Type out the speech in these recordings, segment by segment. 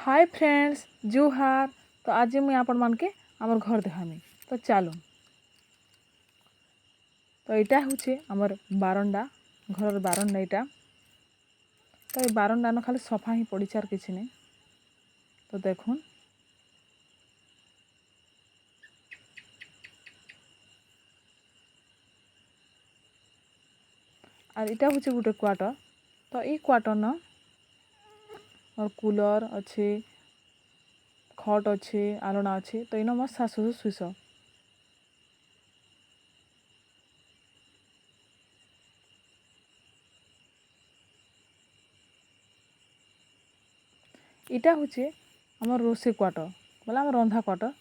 Hi friends जुहार। तो आज मुझे आपण मान के आमर घर देखामी। तो चलो तो यहाँ हूँ आमर बारंडा घर बारंडा यहाँ। तो ये बारंडा न खाली सफा ही पड़ी आर किसी नहीं। तो देखुन और यहाँ हूँ गोटे क्वार्टर। तो ये क्वार्टर न और कूलर अच्छे खट अच्छे आलना अच्छे। तो इन मोर सासु शुस इटा हूँ आम रोसे क्वार्टर बोले आम रंधा क्वार्टर।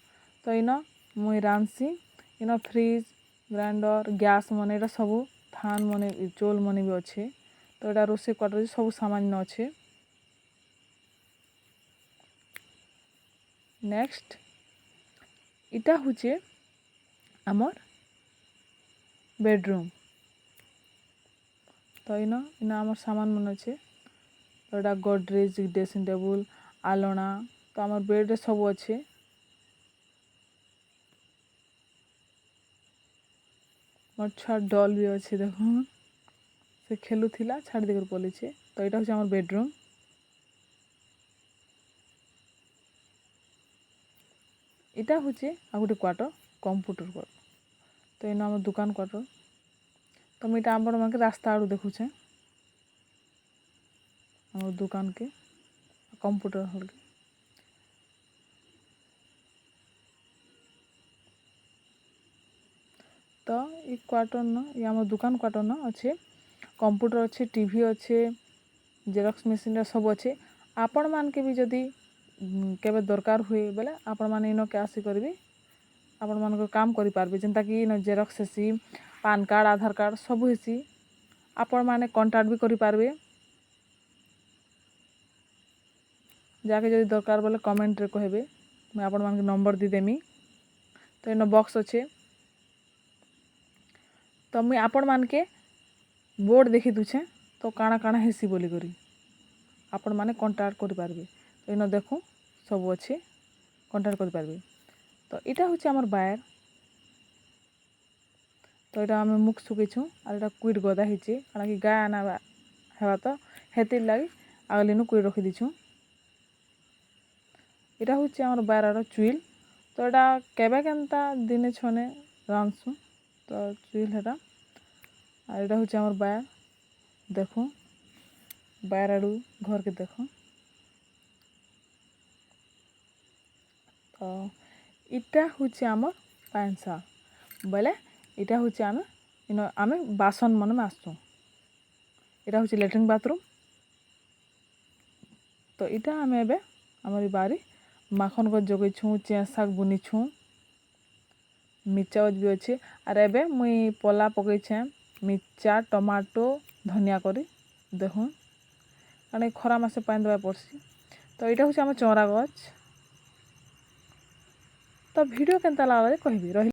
तो इन मुई रांधसी इन फ्रिज ग्राइंडर गैस मन यहाँ सब थान मन चोल मन भी अच्छे। तो यहाँ रोसे क्वार्टर सब सामान अच्छे। नेक्स्ट इटा हूँ आमर बेडरूम। तो इन इन आमर सामान मन अच्छे। तो यहाँ गोदरेज ड्रेसिंग टेबल आलना। तो आमर बेड रे सब अच्छे। मोर छुआ डल भी अच्छे देखो से खेलुला छाड़ देकर पलैसे। तो यहाँ हूँ आमर बेडरूम। इटा हूँ आ गोटे क्वार्टर कंप्यूटर क्वार्टर। तो इन आम दुकान क्वार्टर। तो मुझे आपण मान के रास्ता आड़ू देखुचे आम दुकान के कंप्यूटर हॉल के। तो ये क्वार्टर न ये आम दुकान क्वार्टर न अच्छे कंप्यूटर अच्छे टीवी अच्छे जेरक्स मशीन सब अच्छे। आपण मान के भी जदि केबे दरकार हुए बोले आपण मान इन के आसिक भी आपण मान काम करि पारबे। जेंता कि इन जेरक्स हेसी पान कार्ड आधार कार्ड सब हेसी आपण माने कांटेक्ट भी करि पारबे। जाके जदि दरकार बोले कमेंट रे कहबे मैं आपण मान के नंबर दी देमी। तो इन बॉक्स अच्छे। तो मुई आपण मान के बोर्ड देखी दूचे तो काଣା काଣା हेसी बोली करी आपण माने कांटेक्ट करि पारबे। तो इन देखो सब अच्छे कांटेक्ट करि पारबे। तो इटा हूँ आमर बायर। तो यहाँ आम मुख सुखीछू और यहाँ कुईट गदा होचे कारण कि गाय आना है तो हेतिर लगी आगलिन कुईट रखी दीछू। यहाँ हूँ आमर बायर चुईल। तो यहाँ केबे केनता दिने छने रांधसु। तो चुईल है और यहाँ हूँ आमर बायर देखो बायर आड़ू घर के देखो। तो इटा हूँ आमर पैंसा बोले इटा हूँ आम इन आम बासन मन में आसू। यहाँ हूँ लैट्रिन बाथरूम। तो इटा आम एबे आमर बारी माखन गछ जगैछू चें शाग बुनीछू मिर्चा गछ भी अच्छे। और एबे मुई पला पकईछे मिर्चा टमाटो धनिया करी देखो कारण खरा मासे पानी देवा पड़सी। तो यहाँ हूँ आम चौरा गछ। तो वीडियो केनता लागला कहबी रही।